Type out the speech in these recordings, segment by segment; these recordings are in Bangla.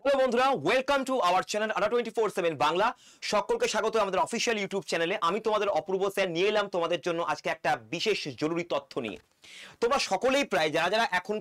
হ্যালো বন্ধুরা, welcome to our channel Adda 24/7 Bangla. সকলকে স্বাগত আমাদের অফিসিয়াল ইউটিউব চ্যানেলে। আমি তোমাদের অপূর্ব স্যার নিয়ে এলাম তোমাদের জন্য আজকে একটা বিশেষ জরুরি তথ্য নিয়ে। তোমরা সকলেই প্রায় যারা যারা এখন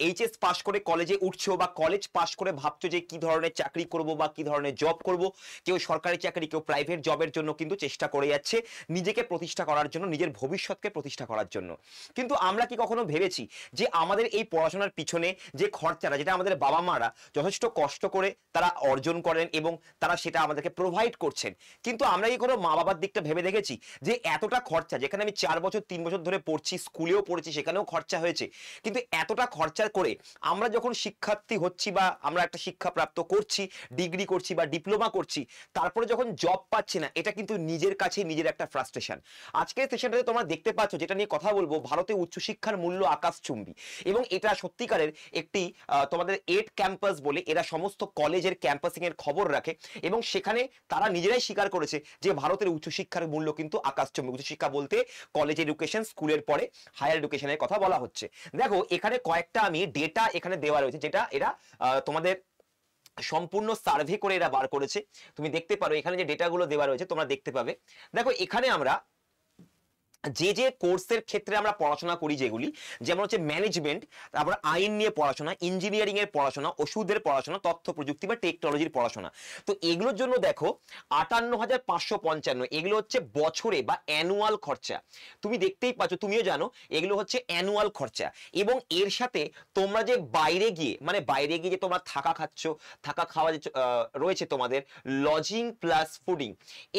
এইচএস পাস করে কলেজে উঠছো বা কলেজ পাস করে ভাবছো যে কি ধরনের চাকরি করব বা কি ধরনের জব করব, কেউ সরকারি চাকরি কেউ প্রাইভেট জবের জন্য কিন্তু চেষ্টা করে যাচ্ছে নিজেকে প্রতিষ্ঠা করার জন্য, নিজের ভবিষ্যৎকে প্রতিষ্ঠা করার জন্য। কিন্তু আমরা কি কখনো ভেবেছি যে আমাদের এই পড়াশোনার পিছনে যে খরচাটা, যেটা আমাদের বাবা মারা যথেষ্ট কষ্ট করে তারা অর্জন করেন এবং তারা সেটা আমাদেরকে প্রোভাইড করছেন, কিন্তু আমরা কি কোনো মা বাবার দিকটা ভেবে দেখেছি যে এতটা খরচা, যেখানে আমি 4 বছর 3 বছর ধরে পড়ছি, স্কুলেও পড়েছি, সেখানেও খরচা হয়েছে, কিন্তু এতটা খরচা করে আমরা যখন শিক্ষার্থী হচ্ছি বা আমরা একটা শিক্ষা প্রাপ্ত করছি, ডিগ্রি করছি বা ডিপ্লোমা করছি, তারপরে যখন জব পাচ্ছি না, এটা কিন্তু নিজের কাছে নিজের একটা ফ্রাস্ট্রেশন। আজকের সেশনটাতে তোমরা দেখতে পাচ্ছ, যেটা নিয়ে কথা বলবো, ভারতে উচ্চশিক্ষার মূল্য আকাশচুম্বী। এবং এটা সত্যিকারের একটি তোমাদের 8 ক্যাম্পাস বলে এরা সমস্ত কলেজের ক্যাম্পাসিং এর খবর রাখে এবং সেখানে তারা নিজেরাই স্বীকার করেছে যে ভারতের উচ্চশিক্ষার মূল্য কিন্তু আকাশচুম্বী। উচ্চশিক্ষা বলতে কলেজ এডুকেশন, স্কুলের পরে হায়ার এডুকেশনের কথা বলা হচ্ছে। দেখো এখানে কয়েকটা আমি ডেটা এখানে দেওয়া রয়েছে, যেটা এরা তোমাদের সম্পূর্ণ সার্ভে করে এরা বার করেছে। তুমি দেখতে পারো এখানে যে ডেটাগুলো দেওয়া রয়েছে তোমরা দেখতে পাবে। দেখো এখানে আমরা যে যে কোর্সের ক্ষেত্রে আমরা পড়াশোনা করি, যেগুলি যেমন হচ্ছে ম্যানেজমেন্ট, তারপর আইন নিয়ে পড়াশোনা, ইঞ্জিনিয়ারিং এর পড়াশোনা, ওষুধের পড়াশোনা, তথ্য প্রযুক্তি বা টেকনোলজির পড়াশোনা, তো এগুলোর জন্য দেখো 58,555 এগুলো হচ্ছে বছরে বা অ্যানুয়াল খরচা। তুমি দেখতেই পাচ্ছ, তুমিও জানো এগুলো হচ্ছে অ্যানুয়াল খরচা। এবং এর সাথে তোমরা যে বাইরে গিয়ে, মানে বাইরে গিয়ে যে তোমরা থাকা খাচ্ছ, থাকা খাওয়া যে রয়েছে তোমাদের, লজিং প্লাস ফুডিং,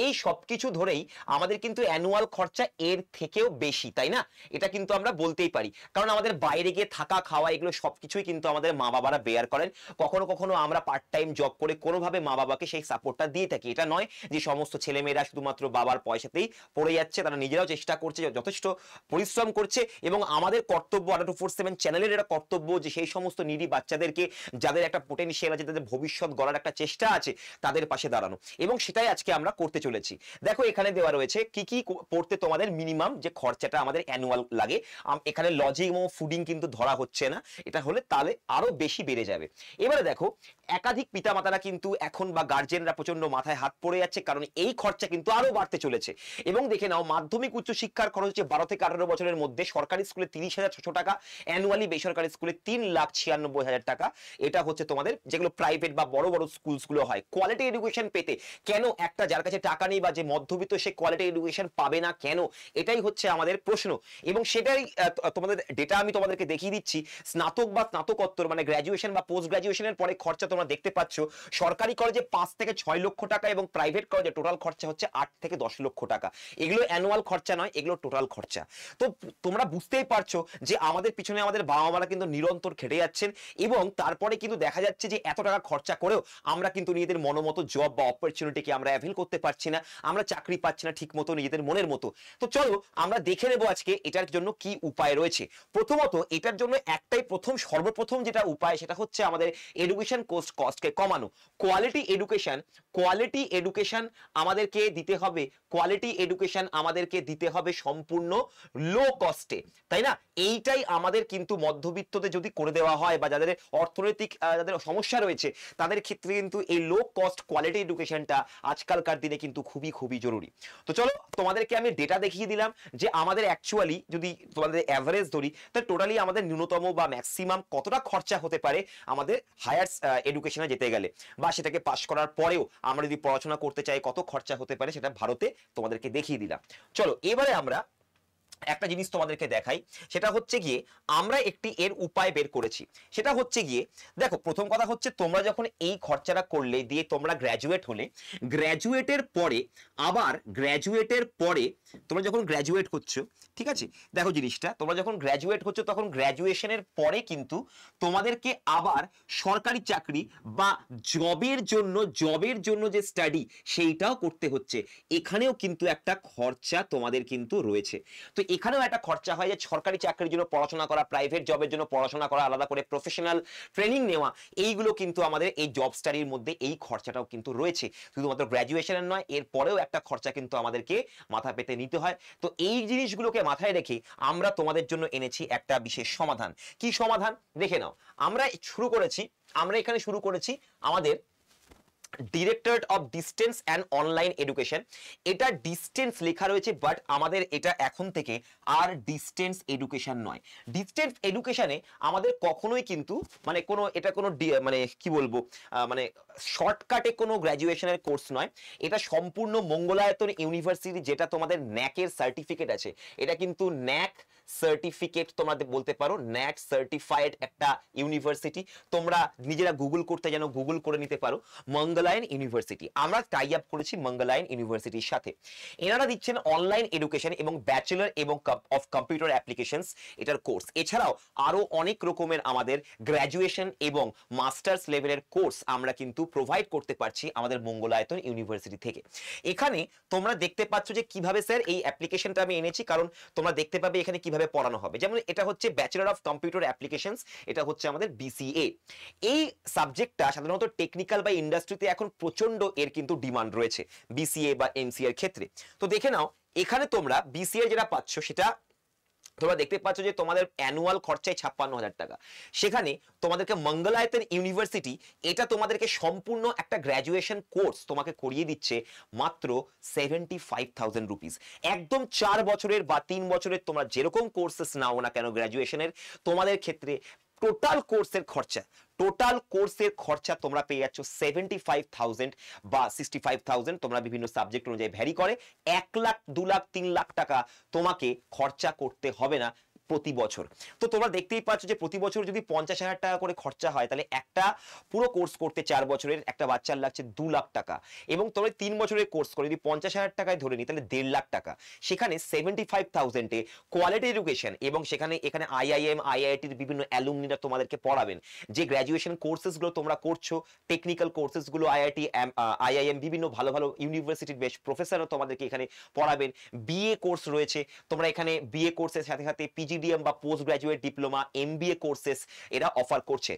এই সব কিছু ধরেই আমাদের কিন্তু অ্যানুয়াল খরচা এর থেকেও বেশি, তাই না? এটা কিন্তু আমরা বলতেই পারি, কারণ আমাদের বাইরে গিয়ে থাকা খাওয়া এগুলো সবকিছুই কিন্তু আমাদের মা বাবারা বেয়ার করেন। কখনো কখনো আমরা পার্ট টাইম জব করে কোনোভাবে মা বাবাকে সেই সাপোর্টটা দিয়ে থাকি। এটা নয় যে সমস্ত ছেলেমেয়েরা শুধুমাত্র বাবার পয়সাতেই পড়ে যাচ্ছে, তারা নিজেরাও চেষ্টা করছে, যথেষ্ট পরিশ্রম করছে। এবং আমাদের কর্তব্য, আডা 24/7 চ্যানেলের এটা কর্তব্য যে সেই সমস্ত নিডি বাচ্চাদেরকে, যাদের একটা পোটেনশিয়াল আছে, তাদের ভবিষ্যৎ গড়ার একটা চেষ্টা আছে, তাদের পাশে দাঁড়ানো। এবং সেটাই আজকে আমরা করতে চলেছি। দেখো এখানে দেওয়া রয়েছে কি কি পড়তে তোমাদের মিনিমাম যে খরচাটা আমাদের অ্যানুয়াল লাগে। এখানে লজিং এবং ফুডিং কিন্তু ধরা হচ্ছে না, এটা হলে তাহলে আরো বেশি বেড়ে যাবে। এবারে দেখো একাধিক পিতামাতারা কিন্তু এখন বা গার্জেনরা প্রচন্ড মাথায় হাত পড়ে যাচ্ছে, কারণ এই খরচা কিন্তু আরো বাড়তে চলেছে। এবং দেখে নাও, মাধ্যমিক উচ্চ শিক্ষার খরচ হচ্ছে 12 থেকে 18 বছরের মধ্যে সরকারি স্কুলে 30,600 টাকা অ্যানুয়ালি, বেসরকারি স্কুলে 3,96,000 টাকা। এটা হচ্ছে তোমাদের যেগুলো প্রাইভেট বা বড় বড় স্কুলগুলো হয়। কোয়ালিটি এডুকেশন পেতে কেন একটা যার কাছে টাকা নেই বা যে মধ্যবিত্ত, সে কোয়ালিটি এডুকেশন পাবে না কেন? এটাই হচ্ছে আমাদের প্রশ্ন। এবং সেটাই তোমাদের ডেটা আমি তোমাদেরকে দেখিয়ে দিচ্ছি। স্নাতক বা স্নাতকোত্তর মানে গ্র্যাজুয়েশন বা পোস্ট গ্র্যাজুয়েশনের পরে খরচা তোমরা দেখতে পাচ্ছ, সরকারি কলেজে 5 থেকে 6 লক্ষ টাকা এবং প্রাইভেট কলেজে টোটাল খরচা হচ্ছে 8 থেকে 10 লক্ষ টাকা। এগুলো অ্যানুয়াল খরচা নয়, এগুলো টোটাল খরচা। তো তোমরা বুঝতেই পারছো যে আমাদের পিছনে আমাদের বাবা মারা কিন্তু নিরন্তর খেটে যাচ্ছেন এবং তারপরে কিন্তু দেখা যাচ্ছে যে এত টাকা খরচা করেও আমরা কিন্তু নিজেদের মনোমতো জব বা অপরচুনিটিকে আমরা অ্যাভেল করতে পারছি না, আমরা চাকরি পাচ্ছি না ঠিক মতো নিজেদের মনের মতো। তো চলো আমরা দেখে নেব আজকে এটার জন্য কি উপায় রয়েছে। প্রথমত এটার জন্য একটাই সর্বপ্রথম যেটা উপায়, সেটা হচ্ছে আমাদের এডুকেশন কস্টকে কমানো। কোয়ালিটি এডুকেশন আমাদেরকে দিতে হবে, কোয়ালিটি এডুকেশন আমাদেরকে দিতে হবে সম্পূর্ণ লো কস্টে, তাই না? এইটাই আমাদের কিন্তু মধ্যবিত্তদের যদি করে দেওয়া হয় বা যাদের অর্থনৈতিক যাদের সমস্যা রয়েছে, তাদের ক্ষেত্রে কিন্তু এই লো কস্ট কোয়ালিটি এডুকেশনটা আজকালকার দিনে কিন্তু খুবই খুবই জরুরি। তো চলো তোমাদেরকে আমি ডেটা দেখিয়ে দিলাম যে আমাদের অ্যাকচুয়ালি যদি তোমাদের অ্যাভারেজ ধরি, তাহলে টোটালি আমাদের ন্যূনতম বা ম্যাক্সিমাম কতটা খরচা হতে পারে আমাদের হায়ার এডুকেশনে যেতে গেলে, বা সেটাকে পাস করার পরেও আমরা যদি পড়াশোনা করতে চাই কত খরচা হতে পারে, সেটা ভারতে তোমাদেরকে দেখিয়ে দিলাম। চলো এবারে আমরা একটা জিনিস তোমাদেরকে দেখাই, সেটা হচ্ছে গিয়ে আমরা একটি এর উপায় বের করেছি। সেটা হচ্ছে গিয়ে দেখো, প্রথম কথা হচ্ছে তোমরা যখন এই খরচাটা করলে, দিয়ে তোমরা গ্র্যাজুয়েট হলে, গ্র্যাজুয়েটের পরে তোমরা যখন গ্র্যাজুয়েট করছো, ঠিক আছে, দেখো জিনিসটা, তোমরা যখন গ্র্যাজুয়েট হচ্ছ তখন গ্র্যাজুয়েশনের পরে কিন্তু তোমাদেরকে আবার সরকারি চাকরি বা জবের জন্য যে স্টাডি সেইটাও করতে হচ্ছে। এখানেও কিন্তু একটা খরচা তোমাদের কিন্তু রয়েছে। তো এখানেও একটা খরচা হয় যে সরকারি চাকরির জন্য পড়াশোনা করা, প্রাইভেট জবের জন্য পড়াশোনা করা, আলাদা করে প্রফেশনাল ট্রেনিং নেওয়া, এইগুলো কিন্তু আমাদের এই জব স্টাডির মধ্যে এই খরচাটাও কিন্তু রয়েছে। শুধুমাত্র গ্র্যাজুয়েশনের নয়, এর পরেও একটা খরচা কিন্তু আমাদেরকে মাথা পেতে নিতে হয়। তো এই জিনিসগুলোকে মাথায় রেখে আমরা তোমাদের জন্য এনেছি একটা বিশেষ সমাধান। কি সমাধান দেখে নাও। আমরা এখানে শুরু করেছি আমাদের directorate of distance and online education. এটা ডিস্টেন্স লেখা রয়েছে, বাট আমাদের এটা এখন থেকে আর ডিস্টেন্স এডুকেশন নয়। ডিস্টেন্স এডুকেশনে আমাদের কখনোই কিন্তু মানে কোনো মানে কি বলবো মানে শর্টকাটে কোনো গ্র্যাজুয়েশনের কোর্স নয়। এটা সম্পূর্ণ মঙ্গলায়তন ইউনিভার্সিটি, যেটা তোমাদের ন্যাকের সার্টিফিকেট আছে। এটা কিন্তু ন্যাক সার্টিফিকেট তোমরা বলতে পারো, ন্যাক সার্টিফাইড একটা ইউনিভার্সিটি। তোমরা নিজেরা গুগল করতে জানো, গুগল করে নিতে পারো মঙ্গলায়ন ইউনিভার্সিটি। আমরা টাই আপ করেছি মঙ্গলায়ন ইউনিভার্সিটির সাথে। এনারা দিচ্ছেন অনলাইন এডুকেশন এবং ব্যাচেলর এবং অফ কম্পিউটার অ্যাপ্লিকেশনস এটার কোর্স। এছাড়াও আরো অনেক রকমের আমাদের গ্র্যাজুয়েশন এবং মাস্টার্স লেভেলের কোর্স আমরা কিন্তু প্রোভাইড করতে পারছি আমাদের মঙ্গলায়তন ইউনিভার্সিটি থেকে। এখানে তোমরা দেখতে পাচ্ছ যে কিভাবে স্যার এই অ্যাপ্লিকেশনটা আমি এনেছি, কারণ তোমরা দেখতে পাবে এখানে কিভাবে পড়ানো হবে। যেমন এটা হচ্ছে ব্যাচেলর অফ কম্পিউটার অ্যাপ্লিকেশনস, এটা হচ্ছে আমাদের বিসিএ। এই সাবজেক্টটা সাধারণত টেকনিক্যাল বা ইন্ডাস্ট্রিতে এখন প্রচন্ড এর কিন্তু ডিমান্ড রয়েছে বিসিএ বা এমসিএ এর ক্ষেত্রে। তো দেখে নাও এখানে তোমরা বিসিএ যেটা পাচ্ছ সেটা তোমরা দেখতে পাচ্ছ যে তোমাদের অ্যানুয়াল খরচায় 56,000 টাকা। সেখানে তোমাদেরকে মঙ্গলায়তন ইউনিভার্সিটি এটা তোমাদেরকে সম্পূর্ণ একটা গ্র্যাজুয়েশন কোর্স তোমাকে করিয়ে দিচ্ছে মাত্র 75,000 রুপিস। একদম 4 বছরের বা 3 বছরের তোমরা যেরকম কোর্সেস নাও না কেন গ্র্যাজুয়েশনের, তোমাদের ক্ষেত্রে টোটাল কোর্সের খরচা তোমরা পেয়ে যাচ্ছ 75,000 বা 65,000, তোমরা বিভিন্ন সাবজেক্ট অনুযায়ী ভ্যারি করে। 1 লাখ, 2 লাখ, 3 লাখ টাকা তোমাকে খরচা করতে হবে না প্রতি বছর। তো তোমরা দেখতেই পাচ্ছ যে প্রতি বছর যদি 50,000 টাকা করে খরচা হয়, তাহলে একটা পুরো কোর্স করতে 4 বছরের একটা বাচ্চার লাগছে 2 লাখ টাকা। এবং তোমরা 3 বছরের কোর্স করে যদি 50,000 টাকায় ধরে নিই, তাহলে 1.5 লাখ টাকা। সেখানে 75,000-এ কোয়ালিটি এডুকেশন এবং এখানে আইআইএম, আইআইটির বিভিন্ন অ্যালুমনিরা তোমাদেরকে পড়াবেন। যে গ্র্যাজুয়েশন কোর্সেসগুলো তোমরা করছো, টেকনিক্যাল কোর্সেসগুলো আইআইটি, আইআইএম, বিভিন্ন ভালো ভালো ইউনিভার্সিটির বেশ প্রফেসরও তোমাদেরকে এখানে পড়াবেন। বিএ কোর্স রয়েছে, তোমরা এখানে বিএ কোর্সের সাথে সাথে পিজিডিএম বা post graduate diploma, MBA courses এরা অফার করছে।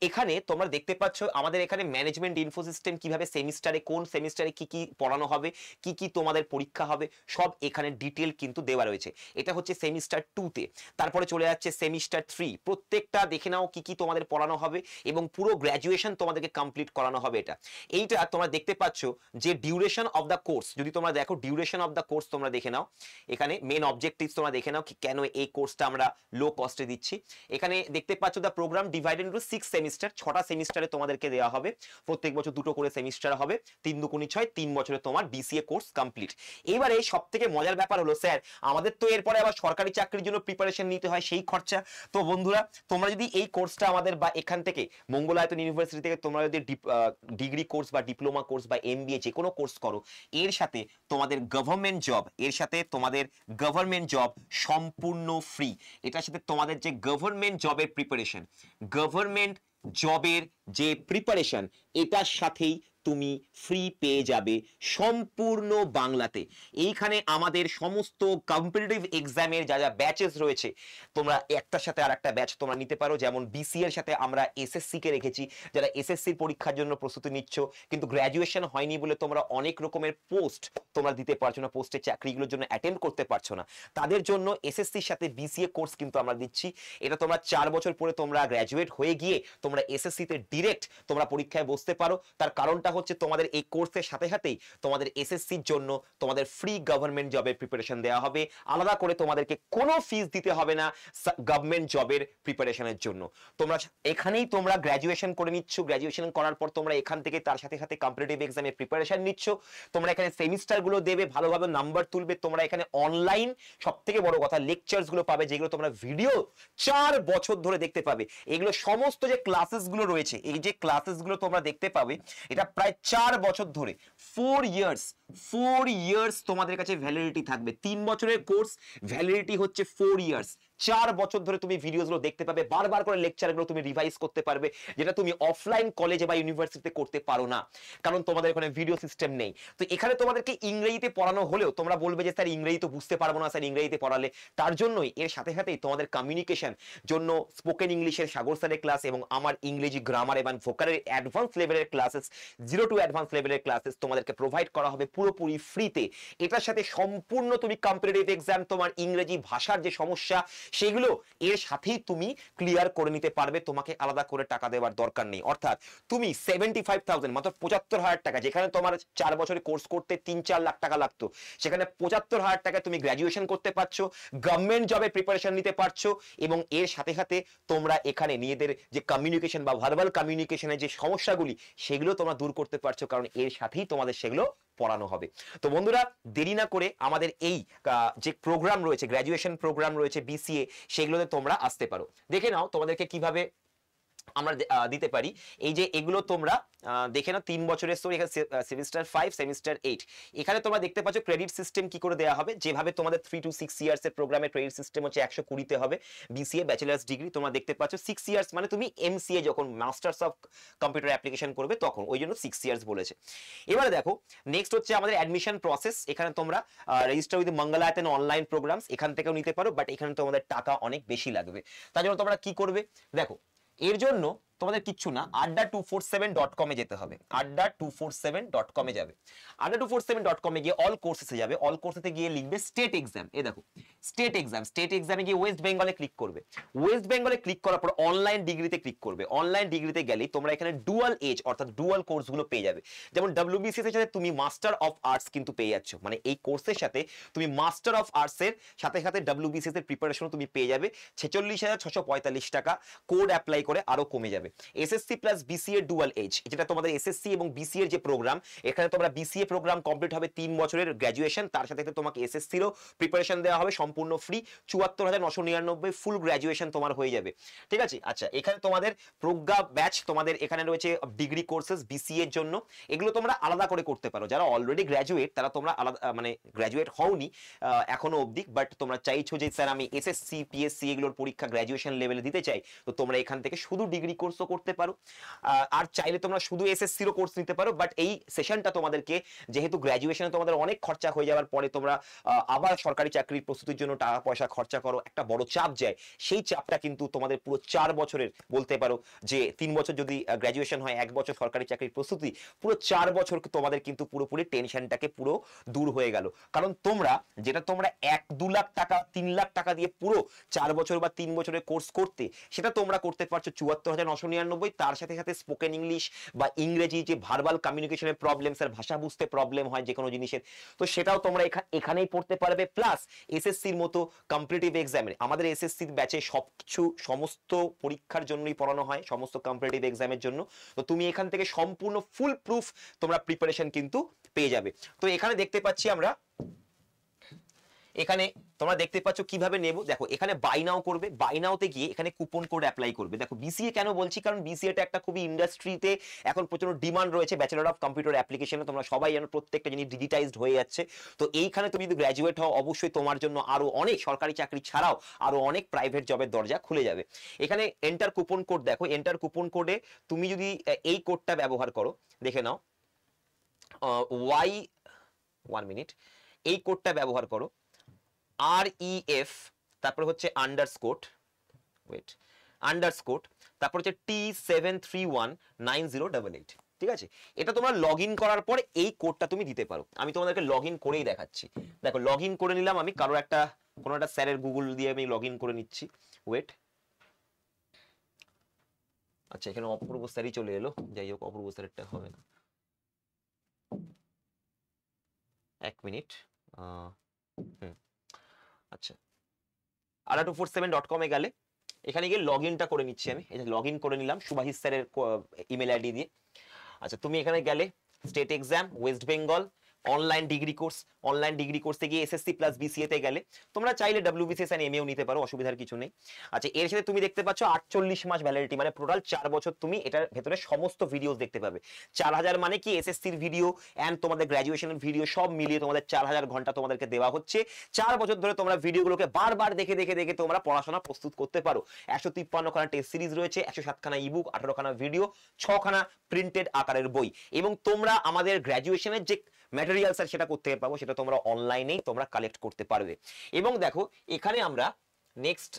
এখানে তোমরা দেখতে পাচ্ছ আমাদের এখানে ম্যানেজমেন্ট ইনফো সিস্টেম, কিভাবে সেমিস্টারে কোন সেমিস্টারে কি কি পড়ানো হবে, কি কি তোমাদের পরীক্ষা হবে, সব এখানে ডিটেল কিন্তু দেওয়া রয়েছে। এটা হচ্ছে সেমিস্টার 2-তে। তারপরে চলে যাচ্ছে সেমিস্টার 3। প্রত্যেকটা দেখে নাও কি কি তোমাদের পড়ানো হবে এবং পুরো গ্র্যাজুয়েশন তোমাদেরকে কমপ্লিট করানো হবে। এইটা তোমরা দেখতে পাচ্ছ যে ডিউরেশন অফ দ্য কোর্স। যদি তোমরা দেখো ডিউরেশন অফ দ্য কোর্স তোমরা দেখে নাও, এখানে মেন অবজেক্টিভস তোমরা দেখে নাও কেন এই কোর্সটা আমরা লো কস্টে দিচ্ছি। এখানে দেখতে পাচ্ছ the program divided into 6 semester. 6টা সেমিস্টারে তোমাদেরকে দেওয়া হবে, প্রত্যেক বছর 2টো করে সেমিস্টার হবে। 3 দুগুণী 6, 3 বছরে তোমার বিসিএ কোর্স কমপ্লিট। এবারে সবথেকে মজার ব্যাপার হলো স্যার আমাদের তো এরপরে আবার সরকারি চাকরির জন্য প্রিপারেশন নিতে হয়, সেই খরচা। তো বন্ধুরা তোমরা যদি এই কোর্সটা আমাদের বা এখান থেকে মঙ্গলায়তন ইউনিভার্সিটি থেকে তোমরা যদি ডিগ্রি কোর্স বা ডিপ্লোমা কোর্স বা এমবিএ যে কোনো কোর্স করো, এর সাথে তোমাদের গভর্নমেন্ট জব সম্পূর্ণ ফ্রি। এটার সাথে তোমাদের যে গভর্নমেন্ট জবের প্রিপারেশন এটার সাথেই তুমি ফ্রি পেয়ে যাবে সম্পূর্ণ বাংলাতে। এইখানে আমাদের সমস্ত কম্পিটিটিভ এক্সামের যা যা ব্যাচেস রয়েছে, তোমরা একটার সাথে আর একটা ব্যাচ তোমরা নিতে পারো। যেমন বিসি এর সাথে আমরা এসএসসি কে রেখেছি, যারা এসএসসির পরীক্ষার জন্য প্রস্তুতি নিচ্ছ কিন্তু গ্র্যাজুয়েশন হয়নি বলে তোমরা অনেক রকমের পোস্ট তোমরা দিতে পারছো না, পোস্টের চাকরিগুলোর জন্য অ্যাটেম্প করতে পারছো না, তাদের জন্য এসএসসির সাথে বিসিএ কোর্স কিন্তু আমরা দিচ্ছি। এটা তোমরা 4 বছর পরে তোমরা গ্র্যাজুয়েট হয়ে গিয়ে তোমরা এসএসসিতে ডিরেক্ট তোমরা পরীক্ষায় বসতে পারো। তার কারণটা হচ্ছে তোমাদের এই কোর্সের সাথে সাথেই তোমাদের এসএসসির জন্য তোমাদের ফ্রি গভর্নমেন্ট জবের প্রিপারেশন দেওয়া হবে। আলাদা করে তোমাদেরকে কোনো ফিস দিতে হবে না গভর্নমেন্ট জবের প্রিপারেশনের জন্য। তোমরা এখানেই তোমরা গ্র্যাজুয়েশন করে নিচ্ছ, গ্র্যাজুয়েশন করার পর তোমরা এখান থেকে তার সাথে সাথে কম্পিটিটিভ এক্সামের প্রিপারেশন নিচ্ছ। তোমরা এখানে সেমিস্টার গুলো দেবে, ভালোভাবে নাম্বার তুলবে। তোমরা এখানে অনলাইন সবথেকে বড় কথা লেকচারস গুলো পাবে, যেগুলো তোমরা ভিডিও 4 বছর ধরে দেখতে পাবে। এগুলো সমস্ত যে ক্লাসেস গুলো রয়েছে, এই যে ক্লাসেস গুলো তোমরা দেখতে পাবে, এটা প্রায় 4 বছর ধরে 4 ইয়ার্স তোমাদের কাছে ভ্যালিডিটি থাকবে। 3 বছরের কোর্স, ভ্যালিডিটি হচ্ছে 4 ইয়ার্স। 4 বছর ধরে তুমি ভিডিওগুলো দেখতে পাবে, বারবার করে লেকচারগুলো তুমি রিভাইজ করতে পারবে, যেটা তুমি অফলাইন কলেজে বা ইউনিভার্সিটিতে করতে পারো না, কারণ তোমাদের এখানে ভিডিও সিস্টেম নেই। তো এখানে তোমাদেরকে ইংরেজিতে পড়ানো হলেও তোমরা বলবে যে স্যার ইংরেজি তো বুঝতে পারবো না স্যার ইংরেজিতে পড়ালে। তার জন্যই এর সাথে সাথেই তোমাদের কমিউনিকেশন জন্য স্পোকেন ইংলিশের সাগর স্যারের ক্লাস এবং আমার ইংরেজি গ্রামার এবং ভোকালের অ্যাডভান্স লেভেলের ক্লাসেস, 0 টু অ্যাডভান্স লেভেলের ক্লাসেস তোমাদেরকে প্রোভাইড করা হবে পুরোপুরি ফ্রিতে। এটার সাথে সম্পূর্ণ তুমি কম্পিটিটিভ এক্সাম, তোমার ইংরেজি ভাষার যে সমস্যা সেগুলো এর সাথেই তুমি ক্লিয়ার করে নিতে পারবে, তোমাকে আলাদা করে টাকা দেওয়ার দরকার নেই। অর্থাৎ তুমি 75,000 মাত্র 75,000 টাকা, যেখানে তোমার 4 বছরের কোর্স করতে 3-4 লাখ টাকা লাগতো, সেখানে 75,000 টাকা তুমি গ্র্যাজুয়েশন করতে পারছো, গভর্নমেন্ট জবে প্রিপারেশন নিতে পারছো, এবং এর সাথে সাথে তোমরা এখানে নিজেদের যে কমিউনিকেশন বা ভার্বাল কমিউনিকেশনের যে সমস্যাগুলি সেগুলো তোমরা দূর করতে পারছো, কারণ এর সাথেই তোমাদের সেগুলো পড়ানো হবে। তো বন্ধুরা, দেরি না করে আমাদের এই যে প্রোগ্রাম রয়েছে, গ্র্যাজুয়েশন প্রোগ্রাম রয়েছে বিসিএ, সেগুলোতে তোমরা আসতে পারো। দেখে নাও তোমাদেরকে কিভাবে আমরা দিতে পারি। এই যে এগুলো তোমরা দেখে নাও, 3 বছরের স্টোরি, এখানে সেমিস্টার 5 সেমিস্টার 8, এখানে তোমরা দেখতে পাচ্ছ ক্রেডিট সিস্টেম কি করে দেওয়া হবে। যেভাবে তোমাদের 3 to 6 ইয়ার্স এর প্রোগ্রামে ক্রেডিট সিস্টেম হচ্ছে 120 হবে, বিসিএ ব্যাচেলার্স ডিগ্রি তোমরা দেখতে পাচ্ছ 6 ইয়ার্স, মানে তুমি এমসিএ যখন মাস্টার্স অফ কম্পিউটার অ্যাপ্লিকেশন করবে তখন, ওই জন্য 6 ইয়ার্স বলেছে। এবারে দেখো নেক্সট হচ্ছে আমাদের অ্যাডমিশন প্রসেস। এখানে তোমরা register with Mangalayatan online programs এখান থেকেও নিতে পারো, বাট এখানে তোমাদের টাকা অনেক বেশি লাগবে। তার জন্য তোমরা কি করবে, দেখো এর জন্য তোমাদের কিচ্ছু না, adda247.com এ যেতে হবে। adda247.com এ যাবে, adda247.com এ গিয়ে অল কোর্সেসে যাবে, অল কোর্সেসে গিয়ে লিখবে স্টেট এক্সাম। এই দেখো স্টেট এক্সাম, স্টেট এক্সামে গিয়ে ওয়েস্ট বেঙ্গলে ক্লিক করবে। ওয়েস্ট বেঙ্গলে ক্লিক করার পর অনলাইন ডিগ্রিতে ক্লিক করবে। অনলাইন ডিগ্রিতে গেলেই তোমরা এখানে ডুয়াল এজ অর্থাৎ ডুয়াল কোর্সগুলো পেয়ে যাবে। যেমন WBCS এর সাথে তুমি মাস্টার অফ আর্টস কিন্তু পেয়ে যাচ্ছ, মানে এই কোর্সের সাথে তুমি মাস্টার অফ আর্টস এর সাথে সাথে WBCS এর প্রিপারেশন তুমি পেয়ে যাবে 46,645 টাকা, কোড অ্যাপ্লাই করে আরো কমে যাবে। SSC plus BCA dual edge, যেটা তোমাদের এসএসসি এবং বিসিএ এর যে প্রোগ্রাম, এখানে তোমরা বিসিএ প্রোগ্রাম কমপ্লিট হবে 3 বছরের গ্র্যাজুয়েশন, তার সাথে তোমাকে এসএসসিরও প্রিপারেশন দেওয়া হবে সম্পূর্ণ ফ্রি, 74,999 ফুল গ্র্যাজুয়েশন তোমার হয়ে যাবে। ঠিক আছে, আচ্ছা এখানে তোমাদের প্রজ্ঞা ব্যাচ তোমাদের এখানে রয়েছে ডিগ্রি কোর্সেস বিসিএ এর জন্য, এগুলো তোমরা আলাদা করে করতে পারো। যারা অলরেডি গ্র্যাজুয়েট তারা তোমরা আলাদা, মানে গ্র্যাজুয়েট হওনি এখনো অবধি, বাট তোমরা চাইছো যে স্যার আমি এসএসসি পিএসসি এগুলোর পরীক্ষা গ্র্যাজুয়েশন লেভেলে দিতে চাই, তো তোমরা এখান থেকে শুধু ডিগ্রি কোর্সও করতে পারো, আর চাইলে তোমরা শুধু এসএসসিরও কোর্স নিতে পারো। বাট এই সেশনটা তোমাদেরকে, যেহেতু গ্র্যাজুয়েশনে তোমাদের অনেক খরচা হয়ে যাওয়ার পরে তোমরা আবার সরকারি চাকরির প্রস্তুতির জন্য টাকা পয়সা খরচা করো, একটা বড় চাপ যায়, সেই চাপটা কিন্তু তোমাদের পুরো 4 বছরের, বলতে পারো যে 3 বছর যদি গ্র্যাজুয়েশন হয়, 1 বছর সরকারি চাকরির প্রস্তুতি, পুরো 4 বছর তোমাদের কিন্তু পুরোপুরি টেনশনটাকে পুরো দূর হয়ে গেল। কারণ তোমরা যেটা তোমরা 1-2 লাখ টাকা 3 লাখ টাকা দিয়ে পুরো 4 বছর বা 3 বছরের কোর্স করতে, সেটা তোমরা করতে পারছো 74,999। তার সাথে সাথে স্পোকেন ইংলিশ বা ইংরেজি যে ভার্বাল কমিউনিকেশনের প্রবলেম, স্যার ভাষা বুঝতে প্রবলেম হয় যে কোনো জিনিসের, তো সেটাও তোমরা এখানেই পড়তে পারবে। প্লাস এসএসসির মতো কম্পিটিটিভ এক্সামে, আমাদের এসএসসির ব্যাচে সবকিছু সমস্ত পরীক্ষার জন্যই পড়ানো হয়, সমস্ত কম্পিটিটিভ এক্সামের জন্য। তো তুমি এখান থেকে সম্পূর্ণ ফুল প্রুফ তোমরা প্রিপারেশন কিন্তু পেয়ে যাবে। তো এখানে দেখতে পাচ্ছি আমরা, এখানে তোমরা দেখতে পাচ্ছ কিভাবে নেব। দেখো এখানে বাই নাও করবে, বাই নাওতে গিয়ে এখানে কুপন কোড অ্যাপ্লাই করবে। দেখো বিসিএ কেন বলছি, কারণ বিসিএটা একটা খুবই ইন্ডাস্ট্রিতে এখন প্রচন্ড ডিমান্ড রয়েছে, ব্যাচেলর অফ কম্পিউটার অ্যাপ্লিকেশনে তোমরা সবাই জানো প্রত্যেকটা জিনিস ডিজিটাইজড হয়ে যাচ্ছে। তো এইখানে তুমি যদি গ্র্যাজুয়েট হও, অবশ্যই তোমার জন্য আরো অনেক সরকারি চাকরি ছাড়াও আরো অনেক প্রাইভেট জবের দরজা খুলে যাবে। এখানে এন্টার কুপন কোড, দেখো এন্টার কুপন কোডে তুমি যদি এই কোডটা ব্যবহার করো, দেখে নাও ওয়াই 1 মিনিট, এই কোডটা ব্যবহার করো REF, তারপর হচ্ছে আন্ডারস্কোর, ওয়েট আন্ডারস্কোর, তারপর হচ্ছে T7319088। ঠিক আছে, এটা তোমরা লগ ইন করার পরে এই কোডটা তুমি দিতে পারো। আমি তোমাদেরকে লগ ইন করেই দেখাচ্ছি। দেখো লগ ইন করে নিলাম আমি, কারো একটা কোনো একটা স্যারের গুগল দিয়ে আমি লগ ইন করে নিচ্ছি। ওয়েট, আচ্ছা এখানে অপূর্ব স্যারই চলে এলো, যাই হোক অপূর্ব স্যারেরটা হবে না, 1 মিনিট। আচ্ছা adda247.com এ গেলে এখানে গিয়ে লগ ইনটা করে নিচ্ছি আমি, এই যে লগ ইন করে নিলাম শুভাশিস স্যারের ইমেল আইডি দিয়ে। আচ্ছা তুমি এখানে গেলে state exam West Bengal online degree কোর্সে গিয়ে এসএসসি প্লাস বিসিএ তে গেলে তোমরা চাইলে ডব্লিউবিসিএস এন্ড এমএও নিতে পারো, অসুবিধার কিছু নেই। আচ্ছা, এর সাথে তুমি দেখতে পাচ্ছ 48 মাস ভ্যালিডিটি, মানে টোটাল 4 বছর তুমি এটার ভেতরে সমস্ত ভিডিওস দেখতে পাবে। 4000 মানে কি এসএসসির ভিডিও এন্ড তোমাদের গ্র্যাজুয়েশনের ভিডিও সব মিলিয়ে তোমাদের 4000 ঘন্টা তোমাদেরকে দেওয়া হচ্ছে। 4 বছর ধরে তোমরা ভিডিওগুলোকে বারবার দেখে দেখে দেখে তোমরা পড়াশোনা প্রস্তুত করতে পারো। 153 খানা টেস্ট সিরিজ রয়েছে, 107 খানা ইবুক, 18 খানা ভিডিও, 6 খানা প্রিন্টেড আকারের বই, এবং তোমরা আমাদের গ্র্যাজুয়েশনের যে ম্যাটেরিয়ালস আর সেটা করতে পারবো, সেটা তোমরা অনলাইনেই তোমরা কালেক্ট করতে পারবে। এবং দেখো এখানে আমরা নেক্সট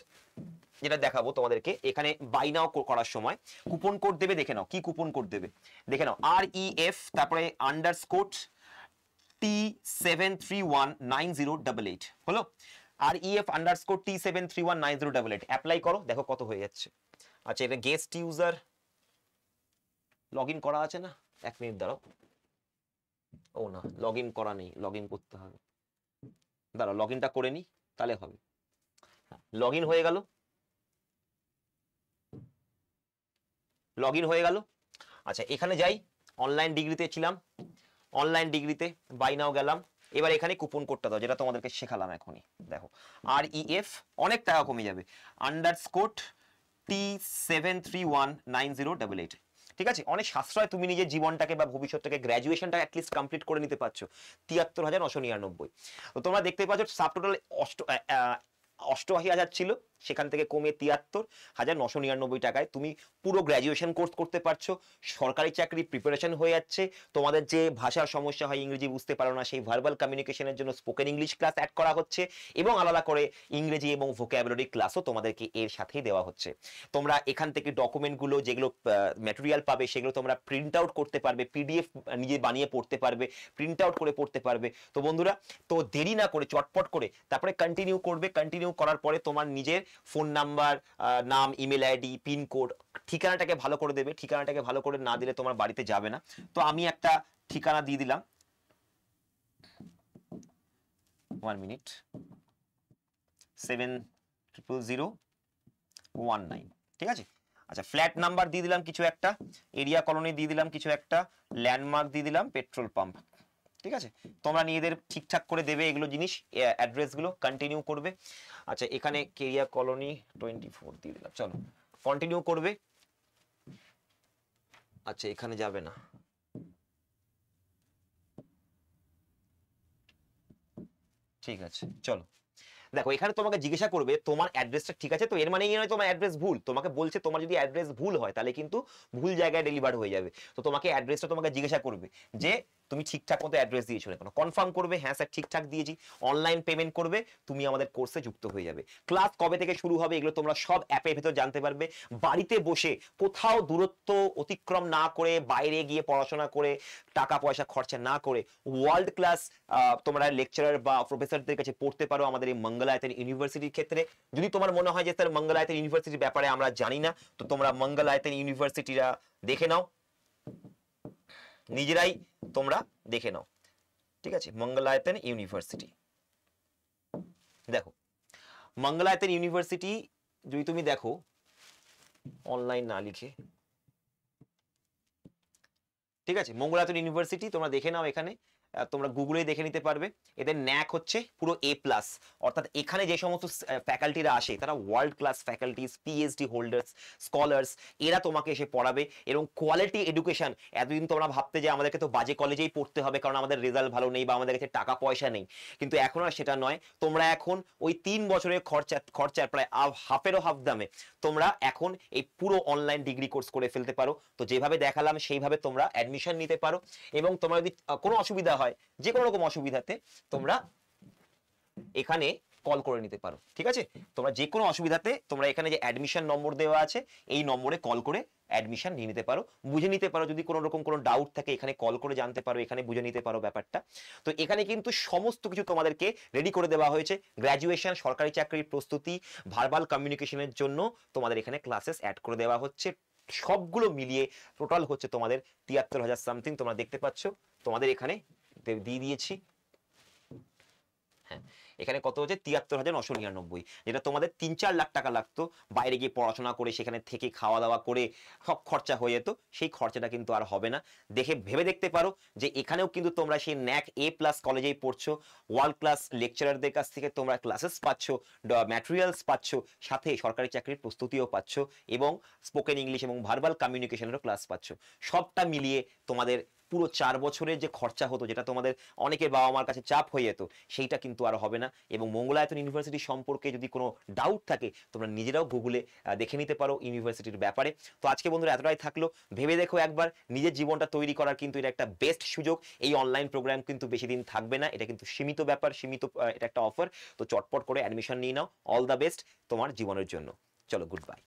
যেটা দেখাবো তোমাদেরকে, এখানে বাই নাও করার সময় কুপন কোড দেবে, দেখে নাও কি কুপন কোড দেবে, দেখে নাও REF তারপরে আন্ডারস্কোর T7319088 হলো, REF আন্ডারস্কোর T7319088 অ্যাপ্লাই করো, দেখো কত হয়ে যাচ্ছে। আচ্ছা, এটা গেস্ট ইউজার লগ ইন করা আছে না, 1 মিনিট দাঁড়াও, ও না লগ ইন করা নেই, লগ ইন করতে হবে, দাঁড়াও লগ ইনটা করে নি তাহলে হবে। লগ ইন হয়ে গেল, লগ ইন হয়ে গেল। আচ্ছা, এখানে যাই, অনলাইন ডিগ্রিতে ছিলাম, অনলাইন ডিগ্রিতে বাই নাও গেলাম, এবার এখানে কুপন কোডটা দাও যেটা তোমাদেরকে শেখালাম এখনই, দেখো REF অনেক টাকা কমে যাবে, আন্ডারস্কোর T7319088, ঠিক আছে, অনেক সাশ্রয়, তুমি নিজের জীবনটাকে বা ভবিষ্যৎটাকে গ্র্যাজুয়েশনটা অ্যাটলিস্ট কমপ্লিট করে নিতে পারছো। 73,999। তো তোমরা দেখতে পাচ্ছ সাব টোটাল 88,000 ছিল, সেখান থেকে কমে 73,999 টাকায় তুমি পুরো গ্র্যাজুয়েশন কোর্স করতে পারছো। সরকারি চাকরি প্রিপারেশন হয়ে যাচ্ছে, তোমাদের যে ভাষার সমস্যা হয়, ইংরেজি বুঝতে পারো না, সেই ভার্বাল কমিউনিকেশনের জন্য স্পোকেন ইংলিশ ক্লাস অ্যাড করা হচ্ছে, এবং আলাদা করে ইংরেজি এবং ভোকাবুলারি ক্লাসও তোমাদেরকে এর সাথেই দেওয়া হচ্ছে। তোমরা এখান থেকে ডকুমেন্টগুলো যেগুলো ম্যাটেরিয়াল পাবে সেগুলো তোমরা প্রিন্ট আউট করতে পারবে, PDF নিজে বানিয়ে পড়তে পারবে, প্রিন্ট আউট করে পড়তে পারবে। তো বন্ধুরা, তো দেরি না করে চটপট করে তারপরে কন্টিনিউ করবে, কন্টিনিউ করার পরে তোমার নিজের ফোন নাম্বার, নাম, ইমেল আইডি, পিনকোড, ঠিকানাটাকে ভালো করে দেবে, ঠিকানাটাকে ভালো করে না দিলে তোমার বাড়িতে যাবে না। তো আমি একটা ঠিকানা দিয়ে দিলাম, 1 মিনিট, 70019, ঠিক আছে। আচ্ছা, ফ্ল্যাট নাম্বার দিয়ে দিলাম কিছু একটা, এরিয়া কলোনি দিয়ে দিলাম কিছু একটা, ল্যান্ডমার্ক দিয়ে দিলাম পেট্রোল পাম্প, ঠিক আছে। তোমরা নিজেদের ঠিকঠাক করে দেবে এগুলো জিনিস, অ্যাড্রেসগুলো কন্টিনিউ করবে। আচ্ছা, এখানে কেরিয়া কলোনি 24 দিয়ে দিলাম, চলো কন্টিনিউ করবে। আচ্ছা, এখানে যাবে না, ঠিক আছে, চলো দেখো এখানে তোমাকে জিজ্ঞাসা করবে তোমার অ্যাড্রেসটা ঠিক আছে তো, এর মানে এই নয় তোমার অ্যাড্রেস ভুল, তোমাকে বলছে তোমার যদি অ্যাড্রেস ভুল হয় তাহলে কিন্তু ভুল জায়গায় ডেলিভার হয়ে যাবে। তো তোমাকে অ্যাড্রেসটা তোমাকে জিজ্ঞাসা করবে যে তুমি ঠিকঠাক মতো অ্যাড্রেস দিয়েছো না, কনফার্ম করবে হ্যাঁ স্যার ঠিকঠাক দিয়েছি, অনলাইন পেমেন্ট করবে, তুমি আমাদের কোর্সে যুক্ত হয়ে যাবে। ক্লাস কবে থেকে শুরু হবে এগুলো তোমরা সব অ্যাপের ভেতর জানতে পারবে, বাড়িতে বসে কোথাও দূরত্ব অতিক্রম না করে, বাইরে গিয়ে পড়াশোনা করে টাকা পয়সা খরচা না করে ওয়ার্ল্ড ক্লাস তোমরা লেকচারার বা প্রফেসরদের কাছে পড়তে পারো আমাদের এই মঙ্গলায়তন ইউনিভার্সিটির ক্ষেত্রে। যদি তোমার মনে হয় যে স্যার মঙ্গলায়তন ইউনিভার্সিটির ব্যাপারে আমরা জানি না, তো তোমরা মঙ্গলায়তন ইউনিভার্সিটিরা দেখে নাও, নিজেরাই তোমরা দেখে নাও, ঠিক আছে। মঙ্গলায়তন ইউনিভার্সিটি, দেখো মঙ্গলায়তন ইউনিভার্সিটি যদি তুমি দেখো অনলাইন না লিখে, ঠিক আছে, মঙ্গলায়তন ইউনিভার্সিটি তোমরা দেখে নাও, এখানে তোমরা গুগলে দেখে নিতে পারবে। এদের ন্যাক হচ্ছে পুরো A+, অর্থাৎ এখানে যে সমস্ত ফ্যাকাল্টিরা আসে তারা world class faculties, PhD holders, scholars, এরা তোমাকে এসে পড়াবে, এবং কোয়ালিটি এডুকেশন। এতদিন তোমরা ভাবতে যে আমাদেরকে তো বাজে কলেজেই পড়তে হবে কারণ আমাদের রেজাল্ট ভালো নেই বা আমাদের কাছে টাকা পয়সা নেই, কিন্তু এখন আর সেটা নয়। তোমরা এখন ওই 3 বছরের খরচার প্রায় হাফেরও হাফ দামে তোমরা এখন এই পুরো অনলাইন ডিগ্রি কোর্স করে ফেলতে পারো। তো যেভাবে দেখালাম সেইভাবে তোমরা অ্যাডমিশন নিতে পারো, এবং তোমরা যদি কোনো অসুবিধা হয়, যে কোনো রকম অসুবিধাতে তোমরা এখানে কল করে নিতে পারো, ঠিক আছে। তোমরা যে কোনো অসুবিধাতে তোমরা এখানে যে অ্যাডমিশন নম্বর দেওয়া আছে এই নম্বরে কল করে অ্যাডমিশন নিয়ে নিতে পারো, বুঝে নিতে পারো। যদি কোনো রকম কোনো ডাউট থাকে এখানে কল করে জানতে পারো, এখানে বুঝে নিতে পারো ব্যাপারটা। তো এখানে কিন্তু সমস্ত কিছু তোমাদেরকে রেডি করে দেওয়া হয়েছে, গ্র্যাজুয়েশন, সরকারি চাকরির প্রস্তুতি, ভার্বাল কমিউনিকেশনের জন্য তোমাদের এখানে ক্লাসেস অ্যাড করে দেওয়া হচ্ছে। সবগুলো মিলিয়ে টোটাল হচ্ছে তোমাদের 73,000 সামথিং, তোমরা দেখতে পাচ্ছ তোমাদের এখানে দিয়ে দিয়েছি। হ্যাঁ, এখানে কত হচ্ছে ৭৩,৯৯৯, যেটা তোমাদের ৩-৪ লাখ টাকা লাগতো বাইরে গিয়ে পড়াশোনা করে সেখানে থেকে খাওয়া দাওয়া করে সব খরচা হয়ে যেত, সেই খরচাটা কিন্তু আর হবে না। ভেবে দেখতে পারো যে এখানেও কিন্তু তোমরা সেই ন্যাক A+ কলেজেই পড়ছো, ওয়ার্ল্ড ক্লাস লেকচারারদের কাছ থেকে তোমরা ক্লাসেস পাচ্ছ, ম্যাটেরিয়ালস পাচ্ছ, সাথে সরকারি চাকরির প্রস্তুতিও পাচ্ছ এবং স্পোকেন ইংলিশ এবং ভার্বাল কমিউনিকেশনেরও ক্লাস পাচ্ছ। সবটা মিলিয়ে তোমাদের পুরো 4 বছরের যে খরচা হতো, যেটা তোমাদের অনেকের বাবা মার কাছে চাপ হয়ে যেত, সেইটা কিন্তু আর হবে না। এবং মঙ্গলায়তন ইউনিভার্সিটি সম্পর্কে যদি কোনো ডাউট থাকে তোমরা নিজেরাও গুগলে দেখে নিতে পারো ইউনিভার্সিটির ব্যাপারে। তো আজকে বন্ধুরা এতটাই থাকলো, ভেবে দেখো একবার নিজের জীবনটা তৈরি করার কিন্তু এটা একটা বেস্ট সুযোগ। এই অনলাইন প্রোগ্রাম কিন্তু বেশি দিন থাকবে না, এটা কিন্তু সীমিত ব্যাপার, সীমিত, এটা একটা অফার। তো চটপট করে অ্যাডমিশন নিয়ে নাও। অল দ্য বেস্ট তোমার জীবনের জন্য। চলো, গুড বাই।